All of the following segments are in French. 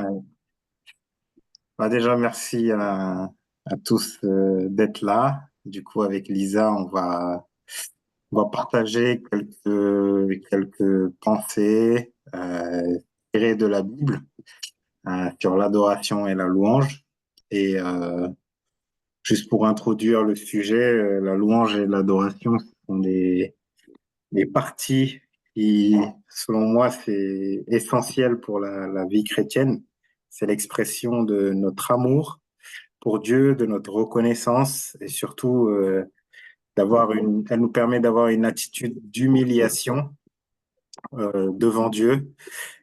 Ouais. Bah, déjà, merci à tous d'être là. Du coup, avec Lisa, on va partager quelques pensées tirées de la Bible sur l'adoration et la louange. Et juste pour introduire le sujet, la louange et l'adoration sont des parties qui, selon moi, c'est essentiel pour la vie chrétienne. C'est l'expression de notre amour pour Dieu, de notre reconnaissance et surtout elle nous permet d'avoir une attitude d'humiliation devant Dieu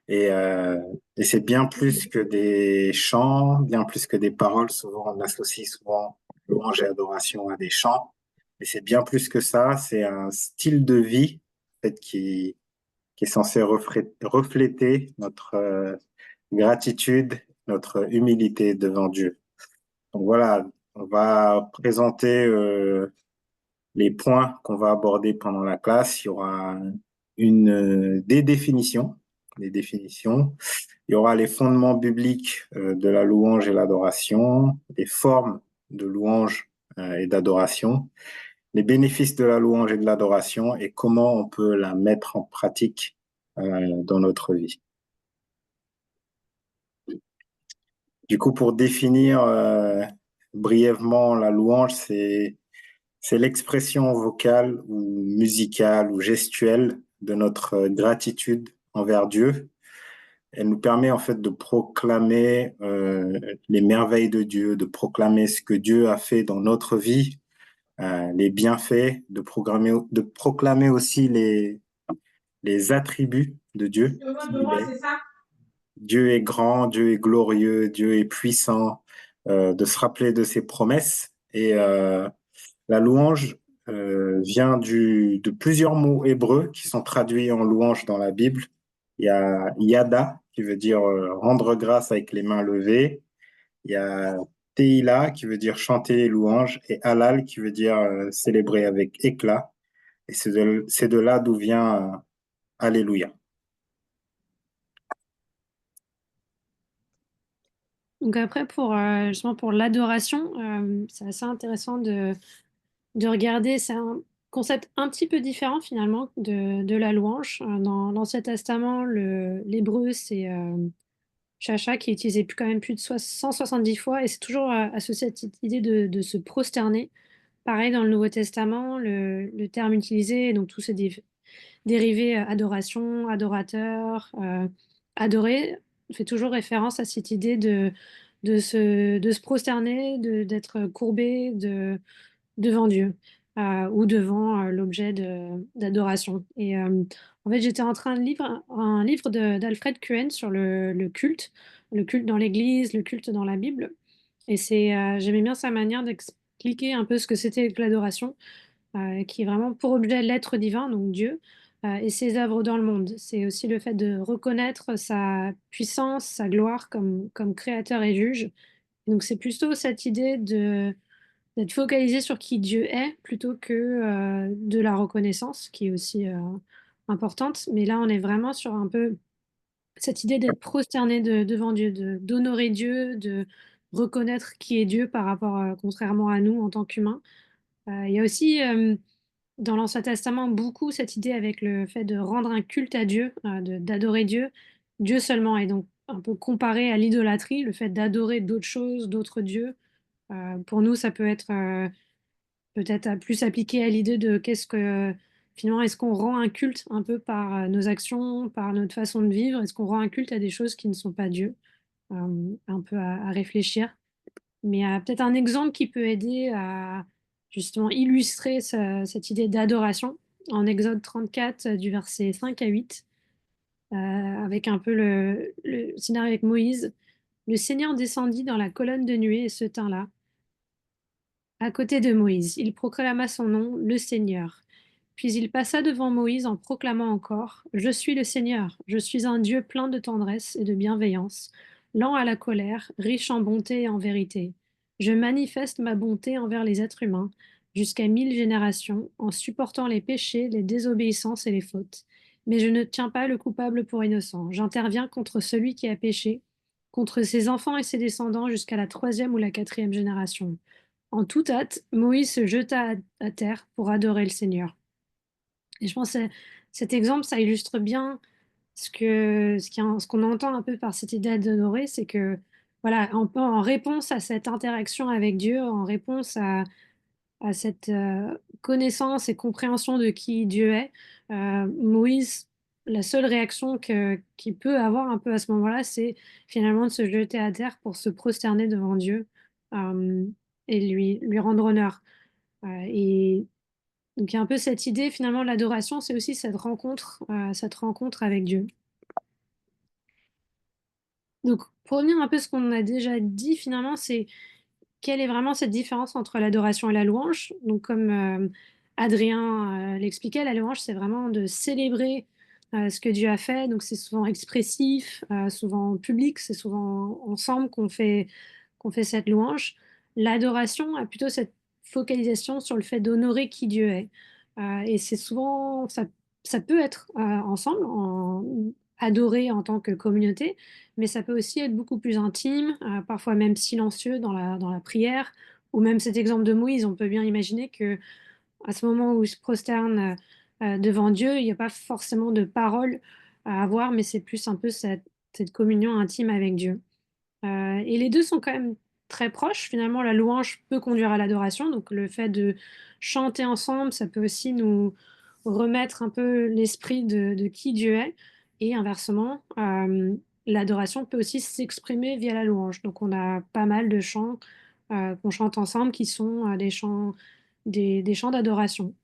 et, et c'est bien plus que des chants, bien plus que des paroles. Souvent, on associe souvent louange et adoration à des chants, mais c'est bien plus que ça. C'est un style de vie en fait, qui est censé refléter notre gratitude, notre humilité devant Dieu. Donc voilà, on va présenter les points qu'on va aborder pendant la classe. Il y aura des définitions, des définitions. Il y aura les fondements bibliques de la louange et l'adoration, les formes de louange et d'adoration, les bénéfices de la louange et de l'adoration et comment on peut la mettre en pratique dans notre vie. Du coup, pour définir brièvement la louange, c'est l'expression vocale ou musicale ou gestuelle de notre gratitude envers Dieu. Elle nous permet en fait de proclamer les merveilles de Dieu, de proclamer ce que Dieu a fait dans notre vie, les bienfaits, de proclamer aussi les attributs de Dieu. Dieu est grand, Dieu est glorieux, Dieu est puissant, de se rappeler de ses promesses. Et la louange vient de plusieurs mots hébreux qui sont traduits en louange dans la Bible. Il y a yada, qui veut dire rendre grâce avec les mains levées. Il y a teila, qui veut dire chanter louange. Et halal, qui veut dire célébrer avec éclat. Et c'est de là d'où vient Alléluia. Donc après, justement pour l'adoration, c'est assez intéressant de regarder. C'est un concept un petit peu différent finalement de la louange. Dans l'Ancien Testament, l'hébreu, c'est chacha qui est utilisé quand même plus de 170 fois et c'est toujours associé à cette idée de se prosterner. Pareil dans le Nouveau Testament, le terme utilisé, donc tous ces dérivés adoration, adorateur, adorer, fait toujours référence à cette idée de se prosterner, d'être courbé devant Dieu ou devant l'objet d'adoration. Et en fait, j'étais en train de lire un livre d'Alfred Cohen sur le culte dans l'Église, le culte dans la Bible. Et j'aimais bien sa manière d'expliquer un peu ce que c'était que l'adoration, qui est vraiment pour objet l'être divin, donc Dieu, et ses œuvres dans le monde. C'est aussi le fait de reconnaître sa puissance, sa gloire comme créateur et juge. Donc c'est plutôt cette idée d'être focalisé sur qui Dieu est plutôt que de la reconnaissance, qui est aussi importante. Mais là, on est vraiment sur un peu cette idée d'être prosterné devant Dieu, d'honorer Dieu, de reconnaître qui est Dieu par rapport, contrairement à nous en tant qu'humains. Il y a aussi dans l'Ancien Testament beaucoup cette idée avec le fait de rendre un culte à Dieu, d'adorer Dieu, Dieu seulement, et donc un peu comparé à l'idolâtrie, le fait d'adorer d'autres choses, d'autres dieux. Pour nous, ça peut être peut-être plus appliqué à l'idée de qu'est-ce que finalement, est-ce qu'on rend un culte un peu par nos actions, par notre façon de vivre? Est-ce qu'on rend un culte à des choses qui ne sont pas Dieu? Un peu à réfléchir. Mais peut-être un exemple qui peut aider à justement illustrer cette idée d'adoration en Exode 34, du verset 5 à 8, avec un peu le scénario avec Moïse. Le Seigneur descendit dans la colonne de nuée et se tint là, à côté de Moïse. Il proclama son nom, le Seigneur. Puis il passa devant Moïse en proclamant encore, je suis le Seigneur, je suis un Dieu plein de tendresse et de bienveillance, lent à la colère, riche en bonté et en vérité. Je manifeste ma bonté envers les êtres humains, jusqu'à 1000 générations, en supportant les péchés, les désobéissances et les fautes. Mais je ne tiens pas le coupable pour innocent. J'interviens contre celui qui a péché, contre ses enfants et ses descendants jusqu'à la troisième ou la quatrième génération. En toute hâte, Moïse se jeta à terre pour adorer le Seigneur. Et je pense que cet exemple, ça illustre bien ce qu'on entend un peu par cette idée d'adorer, c'est que, voilà, en réponse à cette interaction avec Dieu, en réponse à cette connaissance et compréhension de qui Dieu est, Moïse, la seule réaction qu'il peut avoir un peu à ce moment-là, c'est finalement de se jeter à terre pour se prosterner devant Dieu euh, et lui rendre honneur. Et donc il y a un peu cette idée finalement de l'adoration, c'est aussi cette rencontre avec Dieu. Donc pour revenir un peu à ce qu'on a déjà dit finalement, c'est quelle est vraiment cette différence entre l'adoration et la louange? Donc, comme Adrien l'expliquait, la louange, c'est vraiment de célébrer ce que Dieu a fait. Donc, c'est souvent expressif, souvent public, c'est souvent ensemble qu'on fait cette louange. L'adoration a plutôt cette focalisation sur le fait d'honorer qui Dieu est. Et c'est souvent, ça peut être ensemble, adoré en tant que communauté, mais ça peut aussi être beaucoup plus intime, parfois même silencieux dans la prière, ou même cet exemple de Moïse, on peut bien imaginer que à ce moment où il se prosterne devant Dieu, il n'y a pas forcément de paroles à avoir, mais c'est plus un peu cette communion intime avec Dieu. Et les deux sont quand même très proches. Finalement, la louange peut conduire à l'adoration. Donc, le fait de chanter ensemble, ça peut aussi nous remettre un peu l'esprit de qui Dieu est. Et inversement, l'adoration peut aussi s'exprimer via la louange. Donc, on a pas mal de chants qu'on chante ensemble qui sont des chants d'adoration.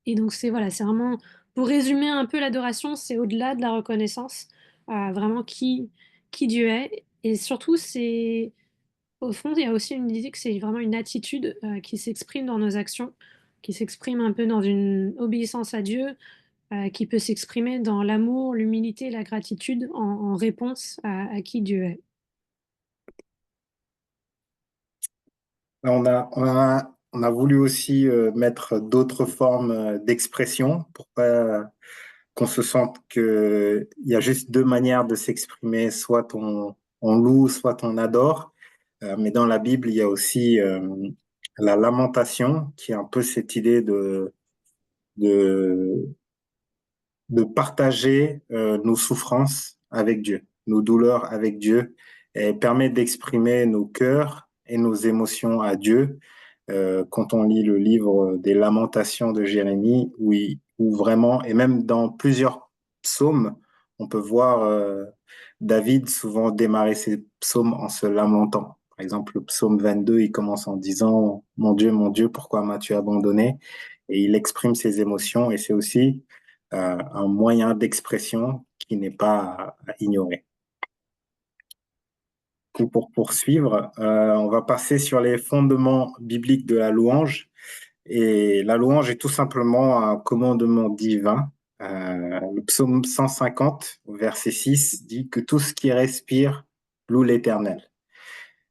Et donc, c'est voilà, c'est vraiment, pour résumer un peu l'adoration, c'est au-delà de la reconnaissance, vraiment qui Dieu est. Et surtout, c'est, au fond, il y a aussi une idée que c'est vraiment une attitude qui s'exprime dans nos actions, qui s'exprime un peu dans une obéissance à Dieu, qui peut s'exprimer dans l'amour, l'humilité, la gratitude en réponse à qui Dieu est. On a voulu aussi mettre d'autres formes d'expression pour pas qu'on se sente que il y a juste deux manières de s'exprimer, soit on loue, soit on adore. Mais dans la Bible, il y a aussi la lamentation, qui est un peu cette idée de, de partager nos souffrances avec Dieu, nos douleurs avec Dieu, et permet d'exprimer nos cœurs et nos émotions à Dieu. Quand on lit le livre des Lamentations de Jérémie, où vraiment, et même dans plusieurs psaumes, on peut voir David souvent démarrer ses psaumes en se lamentant. Par exemple, le psaume 22, il commence en disant, mon Dieu, pourquoi m'as-tu abandonné? Et il exprime ses émotions, et c'est aussi un moyen d'expression qui n'est pas à ignorer. Pour poursuivre, on va passer sur les fondements bibliques de la louange. Et la louange est tout simplement un commandement divin. Le psaume 150, verset 6, dit que tout ce qui respire loue l'Éternel.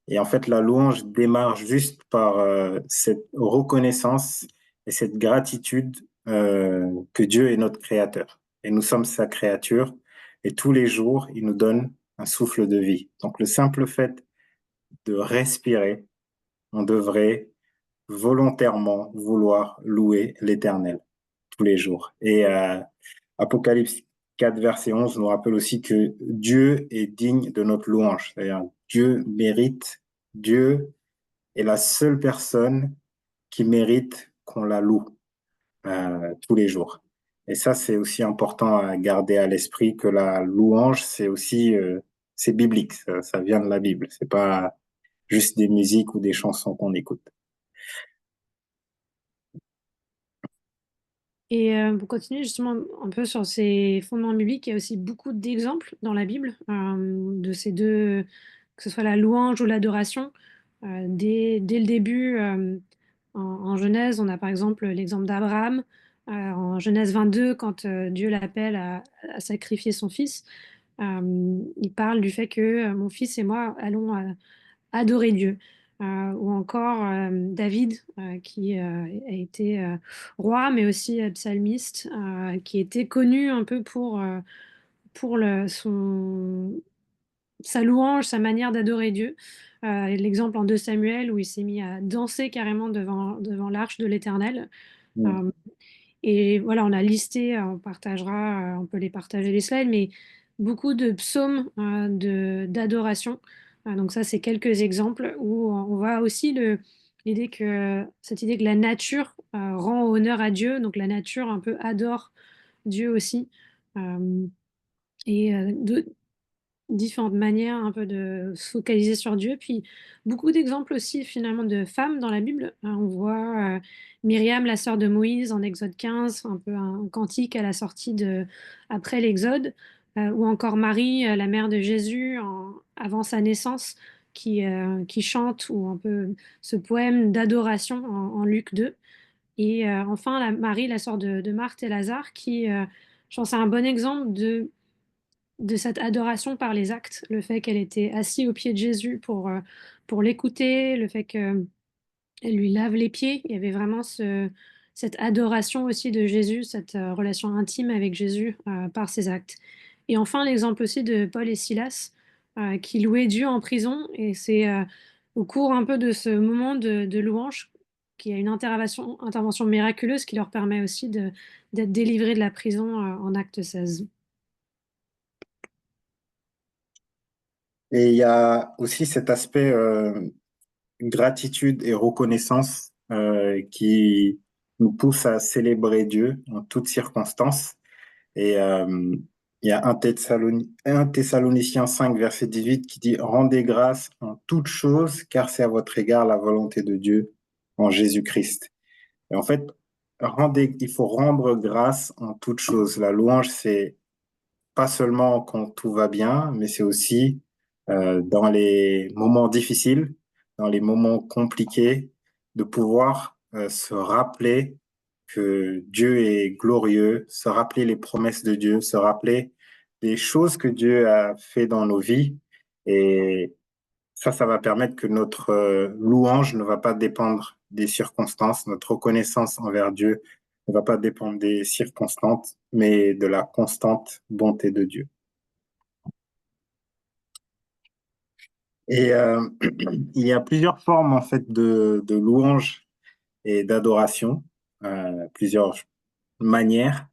Et en fait, la louange démarre juste par cette reconnaissance et cette gratitude que Dieu est notre créateur. Et nous sommes sa créature. Et tous les jours, il nous donne un souffle de vie. Donc le simple fait de respirer, on devrait volontairement vouloir louer l'Éternel tous les jours. Et Apocalypse 4, verset 11 nous rappelle aussi que Dieu est digne de notre louange. C'est-à-dire, Dieu mérite, Dieu est la seule personne qui mérite qu'on la loue tous les jours. Et ça, c'est aussi important à garder à l'esprit que la louange, c'est aussi, c'est biblique, ça vient de la Bible. C'est pas juste des musiques ou des chansons qu'on écoute. Et pour continuer justement un peu sur ces fondements bibliques, il y a aussi beaucoup d'exemples dans la Bible de ces deux, que ce soit la louange ou l'adoration. Dès le début, en Genèse, on a par exemple l'exemple d'Abraham. En Genèse 22, quand Dieu l'appelle à sacrifier son fils, il parle du fait que mon fils et moi allons adorer Dieu. Ou encore David, qui a été roi, mais aussi psalmiste, qui était connu un peu pour sa louange, sa manière d'adorer Dieu. L'exemple en 2 Samuel où il s'est mis à danser carrément devant l'arche de l'Éternel. Mm. Euh, et voilà, on a listé, on partagera, on peut les partager les slides, mais beaucoup de psaumes d'adoration. Donc ça, c'est quelques exemples où on voit aussi cette idée que la nature rend honneur à Dieu, donc la nature un peu adore Dieu aussi. Euh, et différentes manières un peu de se focaliser sur Dieu. Puis beaucoup d'exemples aussi finalement de femmes dans la Bible. On voit Myriam, la sœur de Moïse, en Exode 15, un peu un cantique à la sortie après l'Exode, ou encore Marie, la mère de Jésus, avant sa naissance, qui chante, ou un peu ce poème d'adoration en Luc 2. Et enfin, Marie, la sœur de Marthe et Lazare, qui, je pense, est un bon exemple de cette adoration par les actes, le fait qu'elle était assise au pied de Jésus pour l'écouter, le fait qu'elle lui lave les pieds. Il y avait vraiment cette adoration aussi de Jésus, cette relation intime avec Jésus par ses actes. Et enfin, l'exemple aussi de Paul et Silas qui louaient Dieu en prison. Et c'est au cours un peu de ce moment de louange qu'il y a une intervention miraculeuse qui leur permet aussi d'être délivrés de la prison en acte 16. Et il y a aussi cet aspect gratitude et reconnaissance qui nous pousse à célébrer Dieu en toutes circonstances. Et il y a 1 Thessaloniciens 5, verset 18 qui dit, rendez grâce en toutes choses, car c'est à votre égard la volonté de Dieu en Jésus-Christ. Et en fait, il faut rendre grâce en toutes choses. La louange, c'est pas seulement quand tout va bien, mais c'est aussi dans les moments difficiles, dans les moments compliqués, de pouvoir se rappeler que Dieu est glorieux, se rappeler les promesses de Dieu, se rappeler des choses que Dieu a fait dans nos vies. Et ça va permettre que notre louange ne va pas dépendre des circonstances, notre reconnaissance envers Dieu ne va pas dépendre des circonstances, mais de la constante bonté de Dieu. Et il y a plusieurs formes en fait de louange et d'adoration, plusieurs manières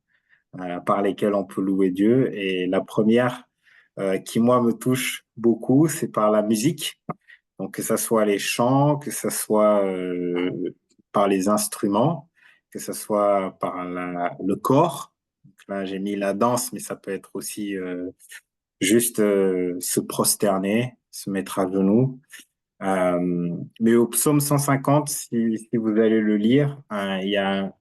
par lesquelles on peut louer Dieu. Et la première qui moi me touche beaucoup, c'est par la musique. Donc que ça soit les chants, que ça soit par les instruments, que ça soit par le corps. Donc là j'ai mis la danse, mais ça peut être aussi juste se prosterner, se mettre à genoux. Mais au psaume 150, si vous allez le lire, il y a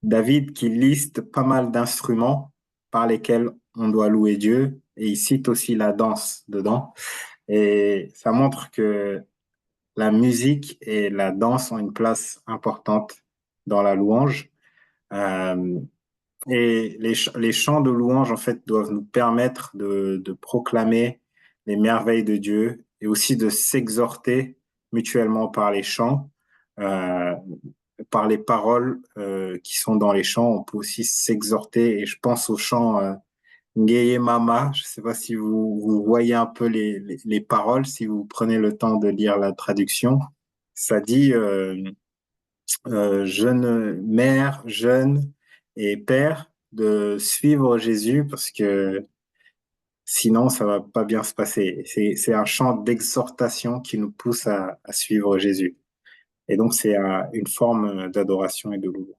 David qui liste pas mal d'instruments par lesquels on doit louer Dieu, et il cite aussi la danse dedans. Et ça montre que la musique et la danse ont une place importante dans la louange. Euh, et les chants de louange, en fait, doivent nous permettre de proclamer les merveilles de Dieu et aussi de s'exhorter mutuellement par les chants, euh, par les paroles qui sont dans les chants. On peut aussi s'exhorter, et je pense au chant Ngeye Mama. Je ne sais pas si vous voyez un peu les paroles, si vous prenez le temps de lire la traduction. Ça dit jeune mère, jeune et père de suivre Jésus parce que sinon ça va pas bien se passer. C'est un chant d'exhortation qui nous pousse à suivre Jésus. Et donc c'est une forme d'adoration et de louange.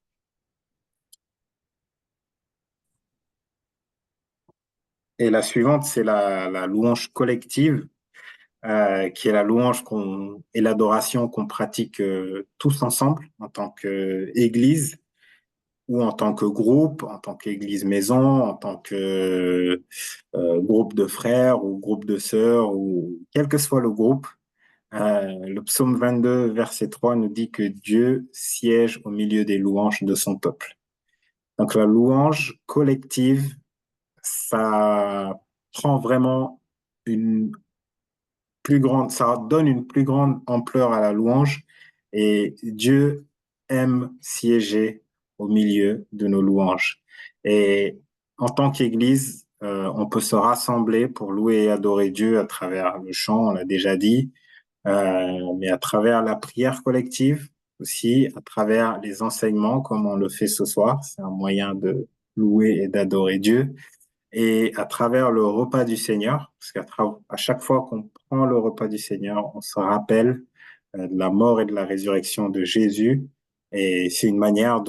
Et la suivante, c'est la louange collective, qui est la louange et l'adoration qu'on pratique tous ensemble en tant qu'Église ou en tant que groupe, en tant qu'Église maison, en tant que groupe de frères ou groupe de sœurs, ou quel que soit le groupe. Le psaume 22, verset 3 nous dit que Dieu siège au milieu des louanges de son peuple. Donc la louange collective, ça prend vraiment une ça donne une plus grande ampleur à la louange, et Dieu aime siéger au milieu de nos louanges. Et en tant qu'Église, on peut se rassembler pour louer et adorer Dieu à travers le chant, on l'a déjà dit, mais à travers la prière collective aussi, à travers les enseignements comme on le fait ce soir. C'est un moyen de louer et d'adorer Dieu. Et à travers le repas du Seigneur, parce à chaque fois qu'on prend le repas du Seigneur, on se rappelle de la mort et de la résurrection de Jésus. Et c'est une manière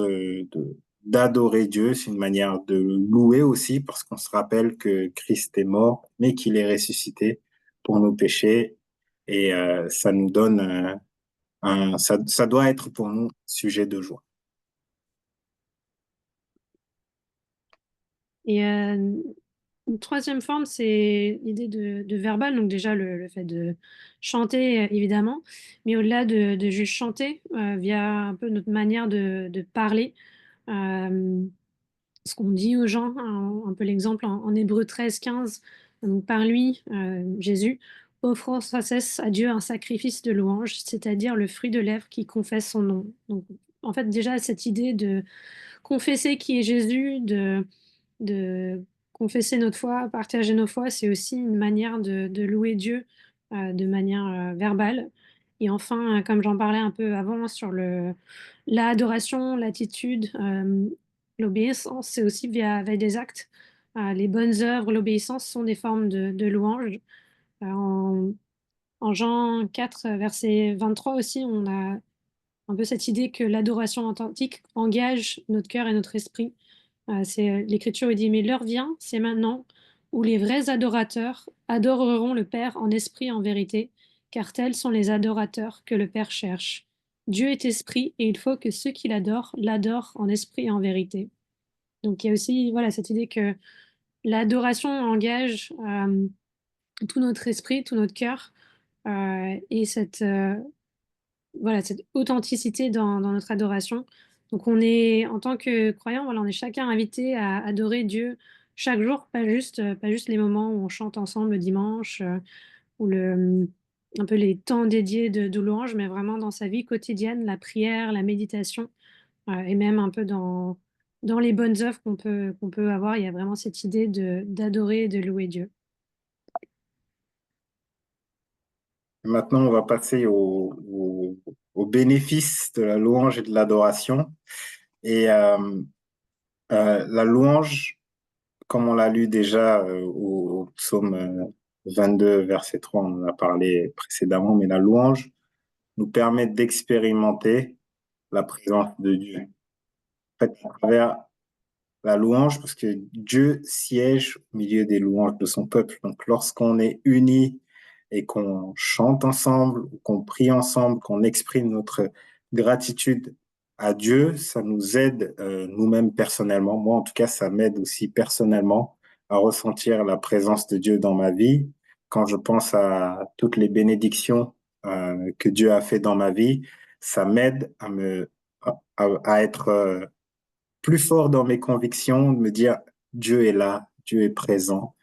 d'adorer Dieu, c'est une manière de le louer aussi, parce qu'on se rappelle que Christ est mort, mais qu'il est ressuscité pour nos péchés. Et ça nous donne ça doit être pour nous sujet de joie. Et une troisième forme, c'est l'idée de verbal, donc déjà le fait de chanter, évidemment, mais au-delà de juste chanter, via un peu notre manière de parler, ce qu'on dit aux gens, un peu l'exemple en Hébreux 13, 15, donc par lui, Jésus, offrant sans cesse à Dieu un sacrifice de louange, c'est-à-dire le fruit de lèvres qui confesse son nom. Donc en fait déjà cette idée de confesser qui est Jésus, de confesser notre foi, partager nos foi, c'est aussi une manière de louer Dieu de manière verbale. Et enfin, comme j'en parlais un peu avant sur l'adoration, l'attitude, l'obéissance, c'est aussi via des actes. Les bonnes œuvres, l'obéissance sont des formes de louange. En, en Jean 4, verset 23 aussi, on a un peu cette idée que l'adoration authentique engage notre cœur et notre esprit. L'Écriture dit, mais l'heure vient, c'est maintenant, où les vrais adorateurs adoreront le Père en esprit et en vérité, car tels sont les adorateurs que le Père cherche. Dieu est esprit et il faut que ceux qui l'adorent en esprit et en vérité. Donc il y a aussi voilà, cette idée que l'adoration engage tout notre esprit, tout notre cœur, et voilà, cette authenticité dans notre adoration. Donc on est, en tant que croyant, voilà, on est chacun invité à adorer Dieu chaque jour, pas juste les moments où on chante ensemble le dimanche, ou un peu les temps dédiés de louange, mais vraiment dans sa vie quotidienne, la prière, la méditation, et même un peu dans les bonnes œuvres qu'on peut avoir, il y a vraiment cette idée d'adorer et de louer Dieu. Maintenant, on va passer au bénéfice de la louange et de l'adoration. Et la louange, comme on l'a lu déjà au psaume 22, verset 3, on en a parlé précédemment, mais la louange nous permet d'expérimenter la présence de Dieu. En fait, à travers la louange, parce que Dieu siège au milieu des louanges de son peuple. Donc, lorsqu'on est unis et qu'on chante ensemble, qu'on prie ensemble, qu'on exprime notre gratitude à Dieu, ça nous aide nous-mêmes personnellement. Moi, en tout cas, ça m'aide aussi personnellement à ressentir la présence de Dieu dans ma vie. Quand je pense à toutes les bénédictions que Dieu a fait dans ma vie, ça m'aide à être plus fort dans mes convictions, de me dire Dieu est là, Dieu est présent,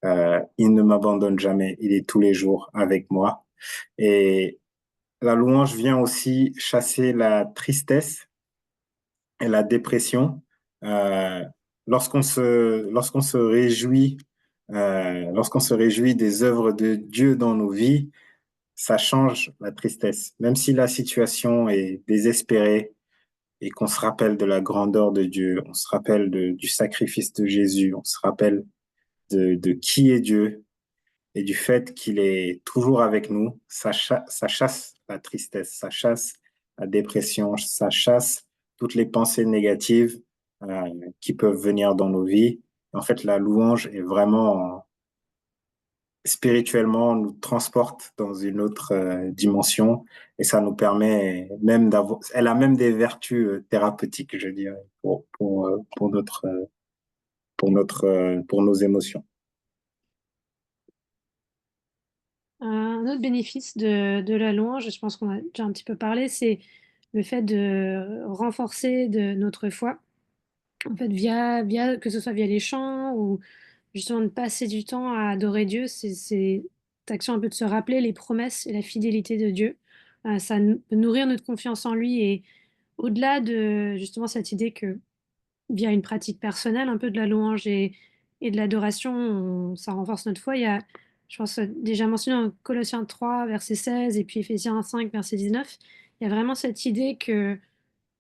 il ne m'abandonne jamais, il est tous les jours avec moi. Et la louange vient aussi chasser la tristesse et la dépression. Euh, lorsqu'on se réjouit, lorsqu'on se réjouit des œuvres de Dieu dans nos vies, ça change la tristesse. Même si la situation est désespérée, et qu'on se rappelle de la grandeur de Dieu, on se rappelle du sacrifice de Jésus, on se rappelle de qui est Dieu et du fait qu'il est toujours avec nous, ça chasse la tristesse, ça chasse la dépression, ça chasse toutes les pensées négatives qui peuvent venir dans nos vies. En fait, la louange est vraiment spirituellement nous transporte dans une autre dimension et ça nous permet même d'avoir, elle a même des vertus thérapeutiques, je dirais, pour nos émotions. Un autre bénéfice de la louange, je pense qu'on a déjà un petit peu parlé, c'est le fait de renforcer de notre foi. En fait, que ce soit via les chants ou justement de passer du temps à adorer Dieu, c'est cette action un peu de se rappeler les promesses et la fidélité de Dieu. Peut nourrir notre confiance en lui et au-delà de justement cette idée que via une pratique personnelle un peu de la louange et de l'adoration, ça renforce notre foi. Il y a, je pense, déjà mentionné en Colossiens 3, verset 16, et puis Éphésiens 5, verset 19. Il y a vraiment cette idée que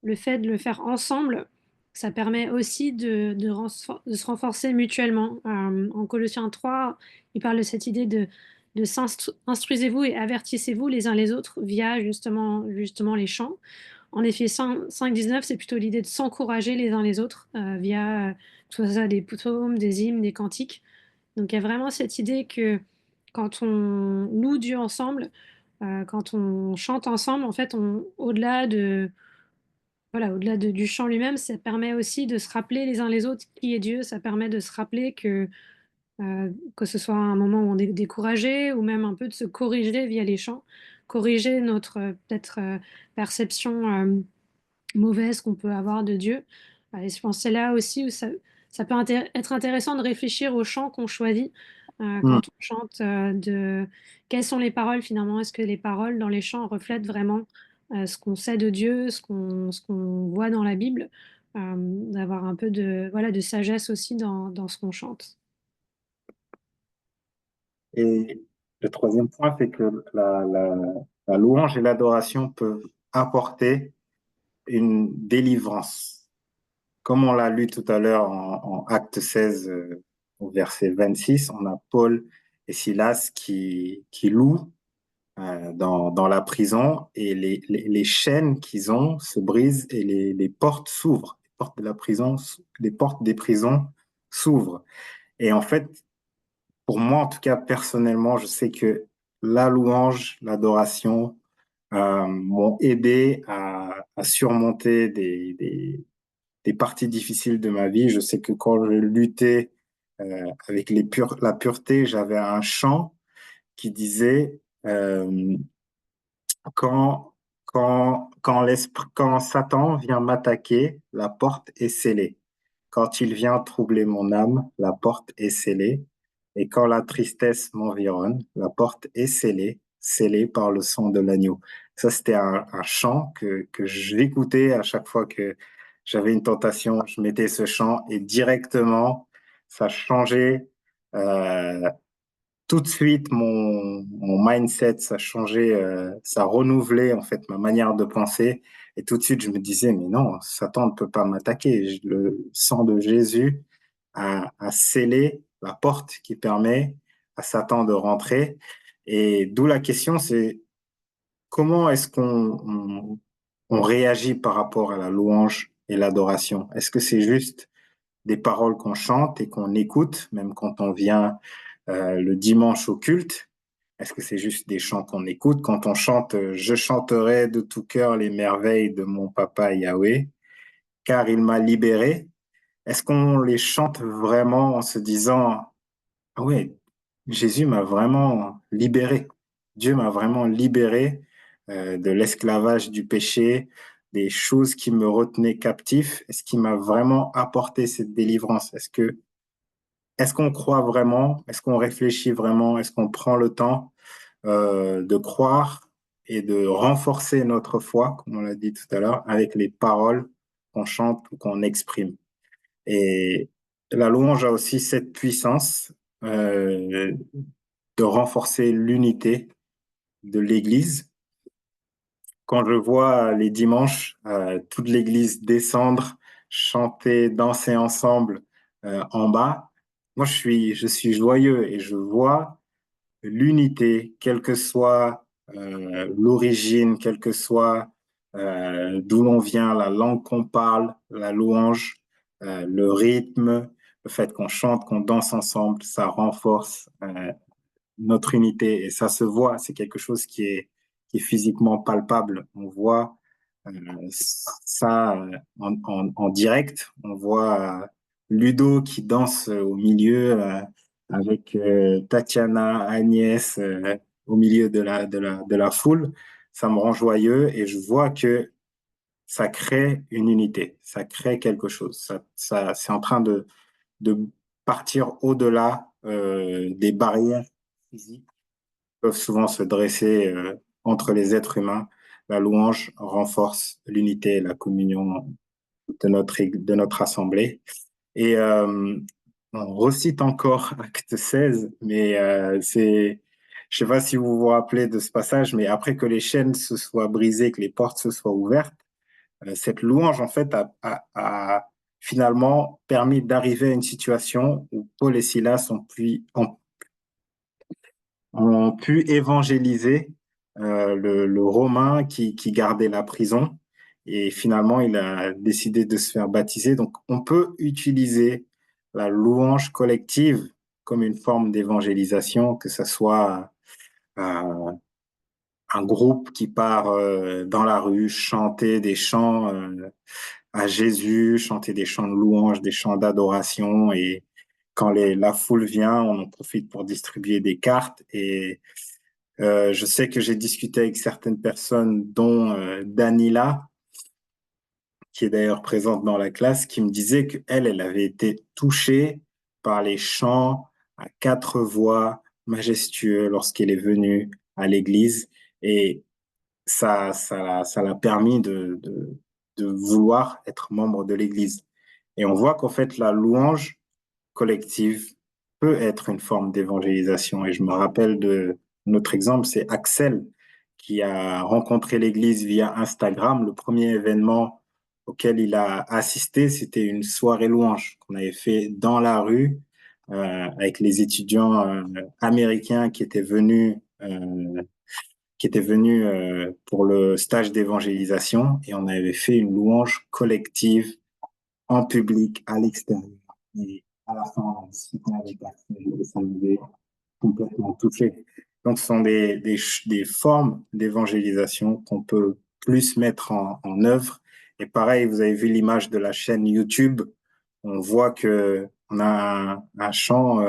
le fait de le faire ensemble, ça permet aussi de se renforcer mutuellement. En Colossiens 3, il parle de cette idée de instruisez-vous et avertissez-vous les uns les autres via justement les chants. En effet, 5, 19, c'est plutôt l'idée de s'encourager les uns les autres via tout ça, des psaumes, des hymnes, des cantiques. Donc il y a vraiment cette idée que quand on loue Dieu ensemble, quand on chante ensemble, en fait, au-delà du chant lui-même, ça permet aussi de se rappeler les uns les autres qui est Dieu. Ça permet de se rappeler que ce soit un moment où on est découragé ou même un peu de se corriger via les chants, corriger notre peut-être perception mauvaise qu'on peut avoir de Dieu. Et je pense que c'est là aussi où ça peut être intéressant de réfléchir aux chants qu'on choisit Hmm. quand on chante, quelles sont les paroles finalement? Est-ce que les paroles dans les chants reflètent vraiment ce qu'on sait de Dieu, ce qu'on voit dans la Bible? D'avoir un peu de sagesse aussi dans ce qu'on chante. Et le troisième point, c'est que la louange et l'adoration peuvent apporter une délivrance. Comme on l'a lu tout à l'heure en Acte 16, au verset 26, on a Paul et Silas qui louent dans la prison et les chaînes qu'ils ont se brisent et les portes s'ouvrent. Les portes de la prison, les portes des prisons s'ouvrent. Et en fait, pour moi, en tout cas, personnellement, je sais que la louange, l'adoration m'ont aidé à surmonter des parties difficiles de ma vie. Je sais que quand je luttais avec la pureté, j'avais un chant qui disait quand, quand Satan vient m'attaquer, la porte est scellée. Quand il vient troubler mon âme, la porte est scellée. Et quand la tristesse m'environne, la porte est scellée, scellée par le sang de l'agneau. Ça, c'était un chant que j'écoutais à chaque fois que j'avais une tentation. Je mettais ce chant et directement, ça changeait tout de suite mon mindset, ça changeait, ça renouvelait en fait ma manière de penser. Et tout de suite, je me disais, mais non, Satan ne peut pas m'attaquer. Le sang de Jésus a scellé la porte qui permet à Satan de rentrer. Et d'où la question, c'est comment est-ce on réagit par rapport à la louange et l'adoration? Est-ce que c'est juste des paroles qu'on chante et qu'on écoute, même quand on vient le dimanche au culte? Est-ce que c'est juste des chants qu'on écoute? Quand on chante Je chanterai de tout cœur les merveilles de mon papa Yahweh, car il m'a libéré. Est-ce qu'on les chante vraiment en se disant ah ouais, Jésus m'a vraiment libéré. Dieu m'a vraiment libéré de l'esclavage du péché, des choses qui me retenaient captif. Est-ce qu'il m'a vraiment apporté cette délivrance? Est-ce qu'on croit vraiment? Est-ce qu'on réfléchit vraiment? Est-ce qu'on prend le temps de croire et de renforcer notre foi, comme on l'a dit tout à l'heure, avec les paroles qu'on chante ou qu'on exprime? Et la louange a aussi cette puissance euh, de renforcer l'unité de l'Église. Quand je vois les dimanches toute l'Église descendre, chanter, danser ensemble en bas, moi je suis joyeux et je vois l'unité, quelle que soit l'origine, quelle que soit d'où l'on vient, la langue qu'on parle, la louange, le rythme, le fait qu'on chante, qu'on danse ensemble, ça renforce notre unité et ça se voit, c'est quelque chose qui est physiquement palpable. On voit euh, ça en direct, on voit Ludo qui danse au milieu avec Tatiana, Agnès au milieu de la foule. Ça me rend joyeux et je vois que ça crée une unité, ça crée quelque chose. C'est en train de partir au-delà des barrières physiques qui peuvent souvent se dresser entre les êtres humains. La louange renforce l'unité et la communion de notre assemblée. Et on recite encore Acte 16, mais je sais pas si vous vous rappelez de ce passage, mais après que les chaînes se soient brisées, que les portes se soient ouvertes, cette louange, en fait, a finalement permis d'arriver à une situation où Paul et Silas ont pu évangéliser le Romain qui gardait la prison. Et finalement, il a décidé de se faire baptiser. Donc, on peut utiliser la louange collective comme une forme d'évangélisation, que ce soit un groupe qui part dans la rue chanter des chants à Jésus, chanter des chants de louange, des chants d'adoration. Et quand la foule vient, on en profite pour distribuer des cartes. Et je sais que j'ai discuté avec certaines personnes, dont Danila, qui est d'ailleurs présente dans la classe, qui me disait qu'elle, elle avait été touchée par les chants à quatre voix majestueux lorsqu'elle est venue à l'église. Et ça l'a permis de vouloir être membre de l'église. Et on voit qu'en fait, la louange collective peut être une forme d'évangélisation. Et je me rappelle de notre exemple, c'est Axel qui a rencontré l'Église via Instagram. Le premier événement auquel il a assisté, c'était une soirée louange qu'on avait fait dans la rue avec les étudiants américains qui étaient venus pour le stage d'évangélisation et on avait fait une louange collective en public, à l'extérieur. Et à la fin, on discutait avec la famille et ça nous avait complètement touché. Donc, ce sont des formes d'évangélisation qu'on peut plus mettre en œuvre. Et pareil, vous avez vu l'image de la chaîne YouTube. On voit que on a un chant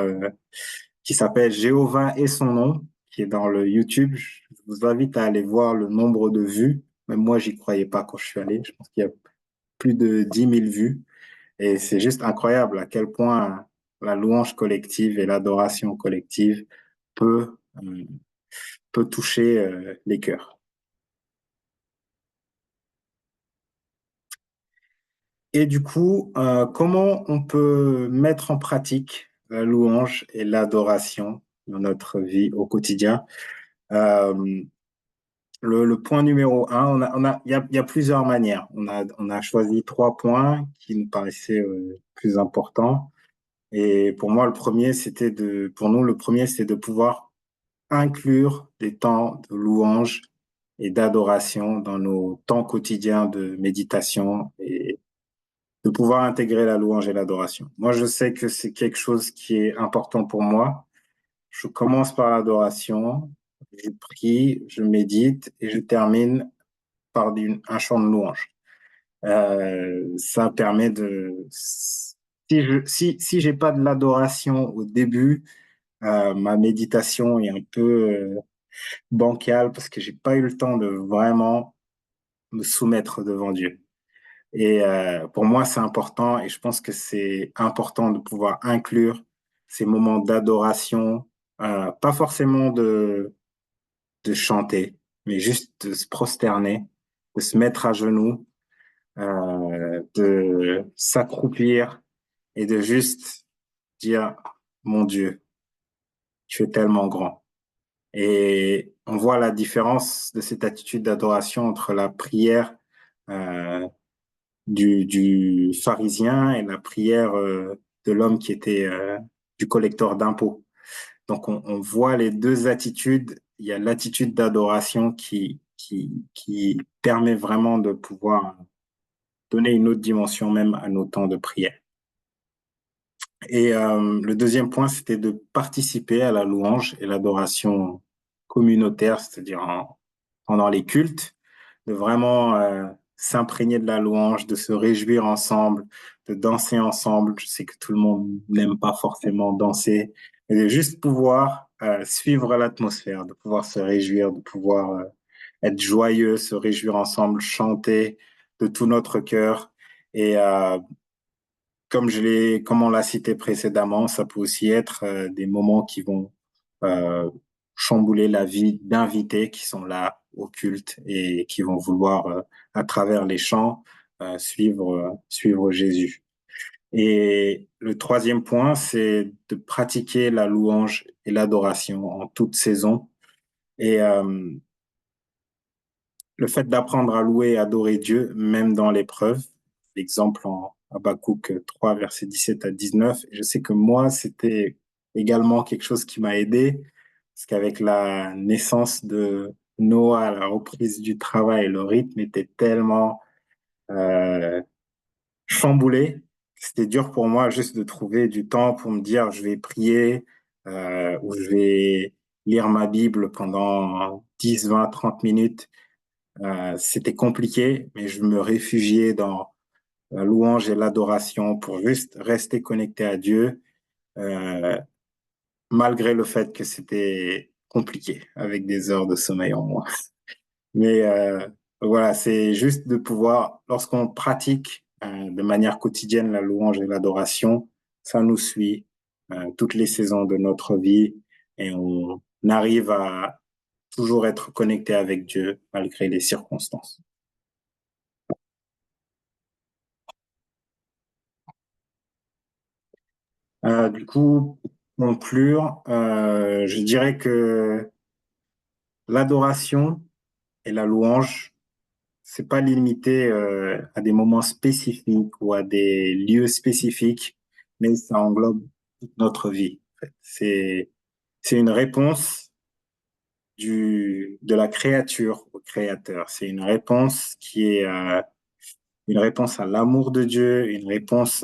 qui s'appelle Jéhovah et son nom, qui est dans le YouTube. Je vous invite à aller voir le nombre de vues. Même moi, j'y croyais pas quand je suis allé. Je pense qu'il y a plus de 10 000 vues. Et c'est juste incroyable à quel point la louange collective et l'adoration collective peut, euh, peut toucher les cœurs. Et du coup, comment on peut mettre en pratique la louange et l'adoration dans notre vie au quotidien? Euh, le point numéro un, il y a plusieurs manières. On a choisi trois points qui nous paraissaient plus importants. Et pour moi, pour nous, le premier, c'est de pouvoir inclure des temps de louange et d'adoration dans nos temps quotidiens de méditation et de pouvoir intégrer la louange et l'adoration. Moi, je sais que c'est quelque chose qui est important pour moi. Je commence par l'adoration, je prie, je médite et je termine par un chant de louange. Ça permet si j'ai pas de l'adoration au début, ma méditation est un peu bancale parce que j'ai pas eu le temps de vraiment me soumettre devant Dieu. Et pour moi, c'est important et je pense que c'est important de pouvoir inclure ces moments d'adoration, pas forcément de chanter, mais juste de se prosterner, de se mettre à genoux, de s'accroupir et de juste dire, mon Dieu, tu es tellement grand. Et on voit la différence de cette attitude d'adoration entre la prière euh, du pharisien et la prière de l'homme qui était du collecteur d'impôts. Donc on voit les deux attitudes. Il y a l'attitude d'adoration qui permet vraiment de pouvoir donner une autre dimension même à nos temps de prière. Et le deuxième point, c'était de participer à la louange et l'adoration communautaire, c'est-à-dire pendant les cultes, de vraiment s'imprégner de la louange, de se réjouir ensemble, de danser ensemble. Je sais que tout le monde n'aime pas forcément danser, mais de juste pouvoir suivre l'atmosphère, de pouvoir se réjouir, de pouvoir être joyeux, se réjouir ensemble, chanter de tout notre cœur. Et comme on l'a cité précédemment, ça peut aussi être des moments qui vont euh, chambouler la vie d'invités qui sont là au culte et qui vont vouloir, à travers les chants, suivre Jésus. Et le troisième point, c'est de pratiquer la louange et l'adoration en toute saison. Et le fait d'apprendre à louer et adorer Dieu, même dans l'épreuve, l'exemple en Habakkuk 3, versets 17 à 19, et je sais que moi, c'était également quelque chose qui m'a aidé, parce qu'avec la naissance de Noah, la reprise du travail, le rythme était tellement euh, chamboulé. C'était dur pour moi juste de trouver du temps pour me dire je vais prier ou je vais lire ma Bible pendant 10, 20, 30 minutes. C'était compliqué, mais je me réfugiais dans la louange et l'adoration pour juste rester connecté à Dieu, euh, malgré le fait que c'était compliqué avec des heures de sommeil en moins. Mais voilà, c'est juste de pouvoir, lorsqu'on pratique de manière quotidienne la louange et l'adoration, ça nous suit toutes les saisons de notre vie et on arrive à toujours être connecté avec Dieu malgré les circonstances. Du coup, pour conclure, je dirais que l'adoration et la louange, c'est pas limité à des moments spécifiques ou à des lieux spécifiques, mais ça englobe toute notre vie. En fait. C'est une réponse de la créature au créateur. C'est une réponse qui est une réponse à l'amour de Dieu, une réponse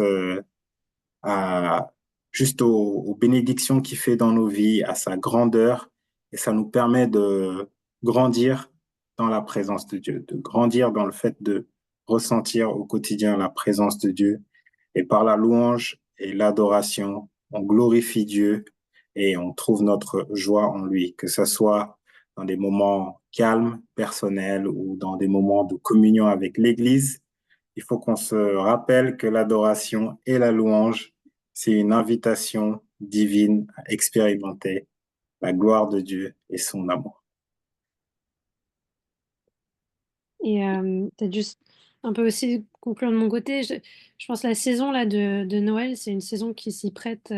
à, juste aux bénédictions qu'il fait dans nos vies, à sa grandeur, et ça nous permet de grandir dans la présence de Dieu, de grandir dans le fait de ressentir au quotidien la présence de Dieu. Et par la louange et l'adoration, on glorifie Dieu et on trouve notre joie en lui, que ce soit dans des moments calmes, personnels ou dans des moments de communion avec l'Église. Il faut qu'on se rappelle que l'adoration et la louange, c'est une invitation divine à expérimenter la gloire de Dieu et son amour. Et peut-être juste un peu aussi conclure de mon côté, je pense que la saison là de Noël, c'est une saison qui s'y prête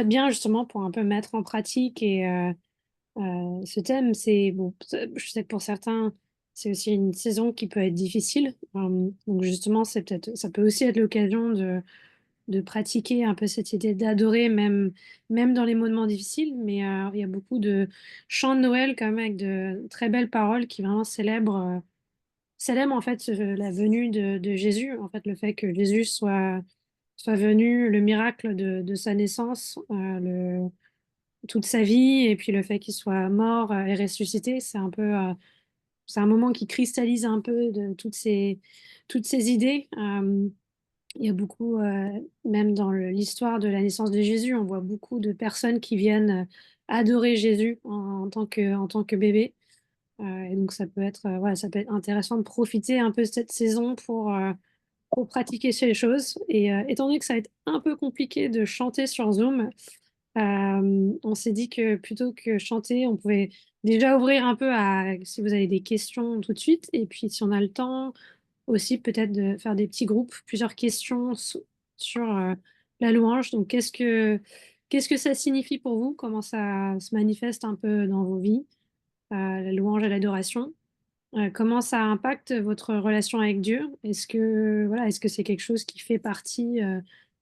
bien justement pour un peu mettre en pratique et ce thème, c'est bon, je sais que pour certains, c'est aussi une saison qui peut être difficile. Donc justement, c'est peut-être, ça peut aussi être l'occasion de pratiquer un peu cette idée d'adorer même dans les moments difficiles. Mais il y a beaucoup de chants de Noël quand même avec de très belles paroles qui vraiment célèbrent en fait la venue de Jésus, en fait le fait que Jésus soit venu, le miracle de sa naissance, toute sa vie, et puis le fait qu'il soit mort et ressuscité, c'est un moment qui cristallise un peu de toutes ces idées. Il y a beaucoup, même dans l'histoire de la naissance de Jésus, on voit beaucoup de personnes qui viennent adorer Jésus en tant que bébé. Et donc ça peut être, voilà, ça peut être intéressant de profiter un peu de cette saison pour pratiquer ces choses. Et étant donné que ça va être un peu compliqué de chanter sur Zoom, on s'est dit que plutôt que chanter, on pouvait déjà ouvrir un peu à si vous avez des questions tout de suite. Et puis si on a le temps, aussi peut-être de faire des petits groupes, plusieurs questions sur la louange. Donc qu'est-ce que ça signifie pour vous? Comment ça se manifeste un peu dans vos vies, la louange et l'adoration? Comment ça impacte votre relation avec Dieu? Est-ce que c'est quelque chose qui fait partie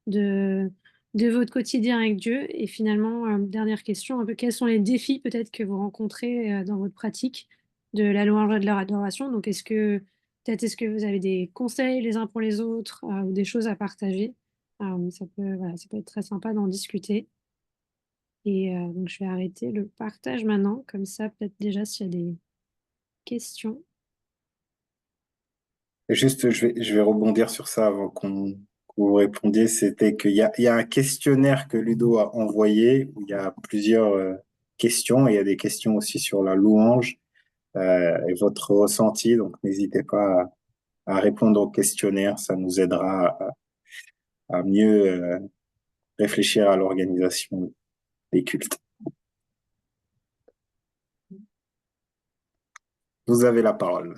de, de votre quotidien avec Dieu? Et finalement, dernière question, un peu quels sont les défis peut-être que vous rencontrez dans votre pratique de la louange et de l'adoration? Donc, est-ce que vous avez des conseils les uns pour les autres ou des choses à partager? Voilà, ça peut être très sympa d'en discuter. Et donc, je vais arrêter le partage maintenant, comme ça, peut-être déjà s'il y a des questions. Et juste, je vais rebondir sur ça avant que vous répondiez. C'était il y a un questionnaire que Ludo a envoyé où il y a plusieurs questions et il y a des questions aussi sur la louange et votre ressenti. Donc, n'hésitez pas à répondre au questionnaire. Ça nous aidera à mieux réfléchir à l'organisation des cultes. Vous avez la parole.